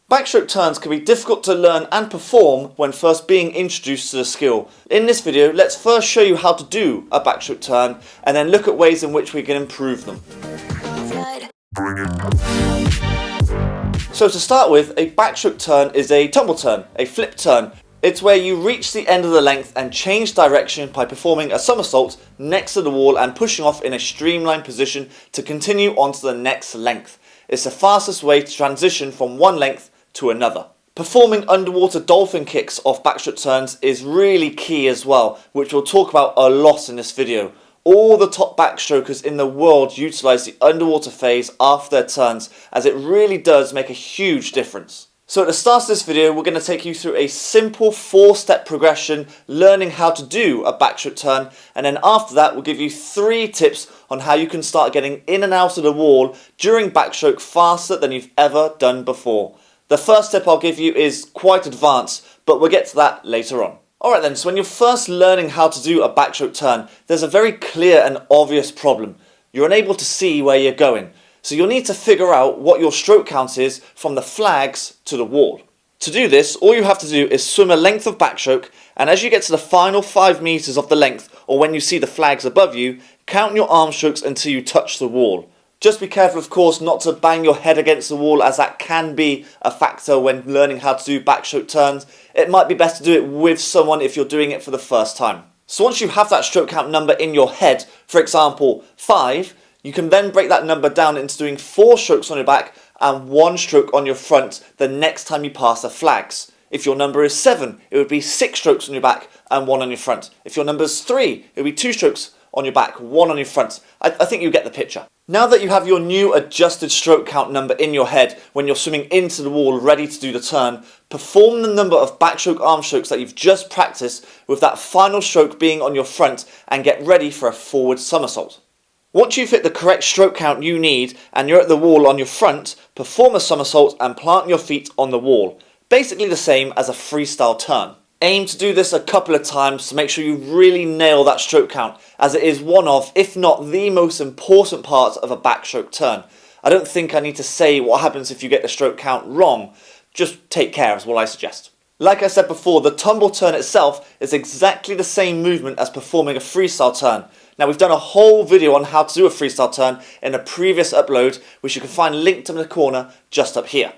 Backstroke turns can be difficult to learn and perform when first being introduced to the skill. In this video, let's first show you how to do a backstroke turn and then look at ways in which we can improve them. So to start with, a backstroke turn is a tumble turn, a flip turn. It's where you reach the end of the length and change direction by performing a somersault next to the wall and pushing off in a streamlined position to continue onto the next length. It's the fastest way to transition from one length to another. Performing underwater dolphin kicks off backstroke turns is really key as well, which we'll talk about a lot in this video. All the top backstrokers in the world utilise the underwater phase after their turns, as it really does make a huge difference. So at the start of this video, we're going to take you through a simple 4-step progression, learning how to do a backstroke turn, and then after that we'll give you 3 tips on how you can start getting in and out of the wall during backstroke faster than you've ever done before. The first tip I'll give you is quite advanced, but we'll get to that later on. Alright then, so when you're first learning how to do a backstroke turn, there's a very clear and obvious problem. You're unable to see where you're going. So you'll need to figure out what your stroke count is from the flags to the wall. To do this, all you have to do is swim a length of backstroke, and as you get to the final 5 meters of the length, or when you see the flags above you, count your arm strokes until you touch the wall. Just be careful, of course, not to bang your head against the wall, as that can be a factor when learning how to do backstroke turns. It might be best to do it with someone if you're doing it for the first time. So once you have that stroke count number in your head, for example 5, you can then break that number down into doing 4 strokes on your back and 1 stroke on your front the next time you pass the flags. If your number is 7, it would be 6 strokes on your back and 1 on your front. If your number is 3, it would be 2 strokes on your back, 1 on your front. I think you get the picture. Now that you have your new adjusted stroke count number in your head when you're swimming into the wall ready to do the turn, perform the number of backstroke arm strokes that you've just practiced, with that final stroke being on your front, and get ready for a forward somersault. Once you've hit the correct stroke count you need and you're at the wall on your front, perform a somersault and plant your feet on the wall. Basically the same as a freestyle turn. Aim to do this a couple of times to make sure you really nail that stroke count, as it is one of, if not the most important part of a backstroke turn. I don't think I need to say what happens if you get the stroke count wrong. Just take care is what I suggest. Like I said before, the tumble turn itself is exactly the same movement as performing a freestyle turn. Now, we've done a whole video on how to do a freestyle turn in a previous upload, which you can find linked in the corner just up here.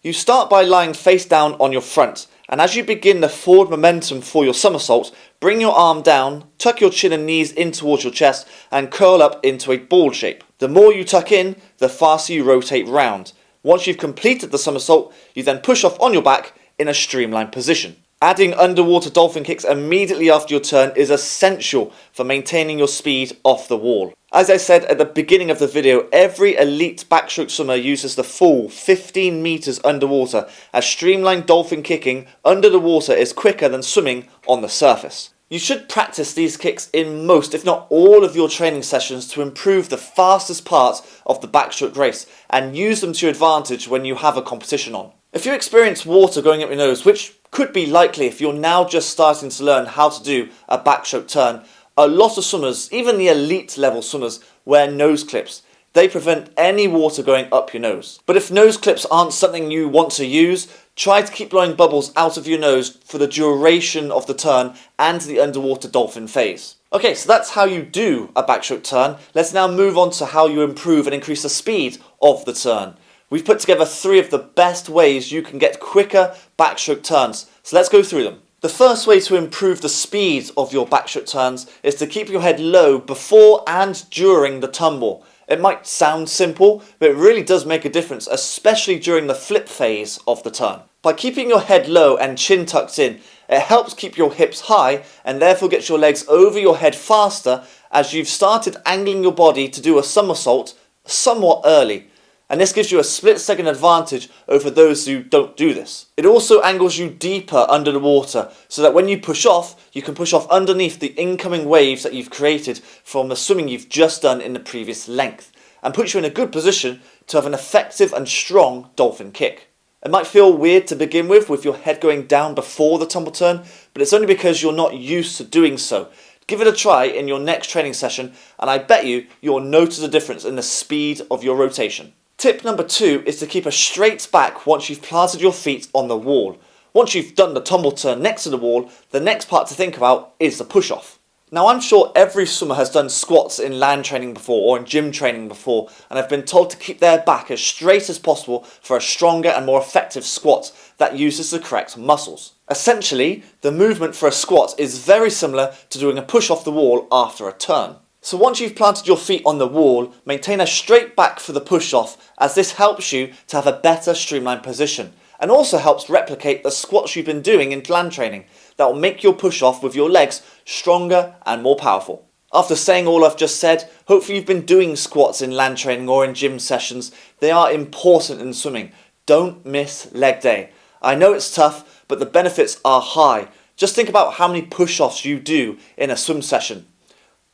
You start by lying face down on your front, and as you begin the forward momentum for your somersault, bring your arm down, tuck your chin and knees in towards your chest, and curl up into a ball shape. The more you tuck in, the faster you rotate round. Once you've completed the somersault, you then push off on your back in a streamlined position. Adding underwater dolphin kicks immediately after your turn is essential for maintaining your speed off the wall. As I said at the beginning of the video, every elite backstroke swimmer uses the full 15 meters underwater, as streamlined dolphin kicking under the water is quicker than swimming on the surface. You should practice these kicks in most, if not all, of your training sessions to improve the fastest part of the backstroke race, and use them to your advantage when you have a competition on. If you experience water going up your nose, which could be likely if you're now just starting to learn how to do a backstroke turn, a lot of swimmers, even the elite level swimmers, wear nose clips. They prevent any water going up your nose. But if nose clips aren't something you want to use, try to keep blowing bubbles out of your nose for the duration of the turn and the underwater dolphin phase. Okay, so that's how you do a backstroke turn. Let's now move on to how you improve and increase the speed of the turn. We've put together 3 of the best ways you can get quicker backstroke turns, so let's go through them. The first way to improve the speed of your backstroke turns is to keep your head low before and during the tumble. It might sound simple, but it really does make a difference, especially during the flip phase of the turn. By keeping your head low and chin tucked in, it helps keep your hips high and therefore gets your legs over your head faster, as you've started angling your body to do a somersault somewhat early. And this gives you a split-second advantage over those who don't do this. It also angles you deeper under the water, so that when you push off, you can push off underneath the incoming waves that you've created from the swimming you've just done in the previous length, and puts you in a good position to have an effective and strong dolphin kick. It might feel weird to begin with your head going down before the tumble turn, but it's only because you're not used to doing so. Give it a try in your next training session, and I bet you'll notice a difference in the speed of your rotation. Tip number 2 is to keep a straight back once you've planted your feet on the wall. Once you've done the tumble turn next to the wall, the next part to think about is the push-off. Now I'm sure every swimmer has done squats in land training before or in gym training before and have been told to keep their back as straight as possible for a stronger and more effective squat that uses the correct muscles. Essentially, the movement for a squat is very similar to doing a push off the wall after a turn. So once you've planted your feet on the wall, maintain a straight back for the push off, as this helps you to have a better streamlined position and also helps replicate the squats you've been doing in land training. That will make your push off with your legs stronger and more powerful. After saying all I've just said, hopefully you've been doing squats in land training or in gym sessions. They are important in swimming. Don't miss leg day. I know it's tough, but the benefits are high. Just think about how many push-offs you do in a swim session.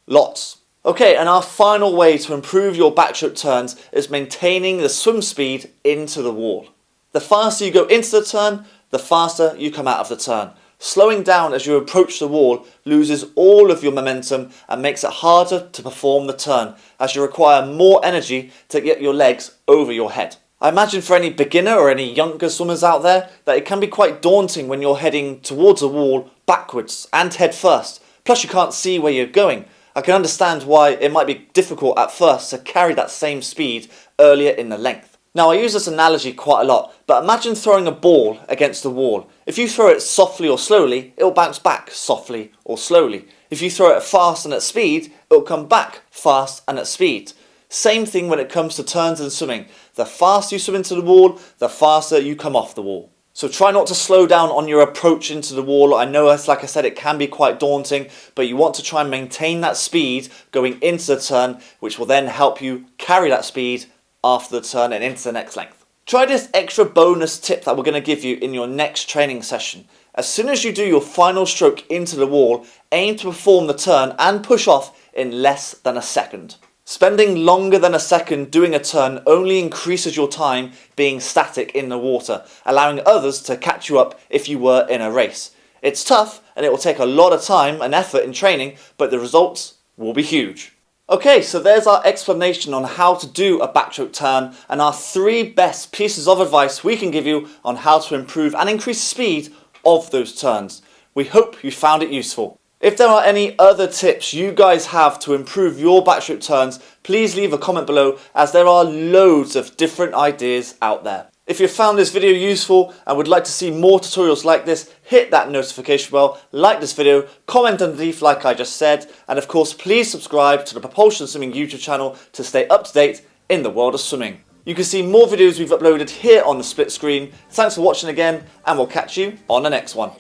Lots. Okay, and our final way to improve your backstroke turns is maintaining the swim speed into the wall. The faster you go into the turn, the faster you come out of the turn. Slowing down as you approach the wall loses all of your momentum and makes it harder to perform the turn, as you require more energy to get your legs over your head. I imagine for any beginner or any younger swimmers out there that it can be quite daunting when you're heading towards a wall backwards and head first. Plus you can't see where you're going. I can understand why it might be difficult at first to carry that same speed earlier in the length. Now I use this analogy quite a lot, but imagine throwing a ball against the wall. If you throw it softly or slowly, it will bounce back softly or slowly. If you throw it fast and at speed, it will come back fast and at speed. Same thing when it comes to turns in swimming. The faster you swim into the wall, the faster you come off the wall. So try not to slow down on your approach into the wall. I know, as like I said, it can be quite daunting, but you want to try and maintain that speed going into the turn, which will then help you carry that speed after the turn and into the next length. Try this extra bonus tip that we're going to give you in your next training session. As soon as you do your final stroke into the wall, aim to perform the turn and push off in less than a second. Spending longer than a second doing a turn only increases your time being static in the water, allowing others to catch you up if you were in a race. It's tough and it will take a lot of time and effort in training, but the results will be huge. Okay, so there's our explanation on how to do a backstroke turn and our 3 best pieces of advice we can give you on how to improve and increase speed of those turns. We hope you found it useful. If there are any other tips you guys have to improve your backstroke turns, please leave a comment below, as there are loads of different ideas out there. If you found this video useful and would like to see more tutorials like this, hit that notification bell, like this video, comment underneath like I just said, and of course please subscribe to the Propulsion Swimming YouTube channel to stay up to date in the world of swimming. You can see more videos we've uploaded here on the split screen. Thanks for watching again, and we'll catch you on the next one.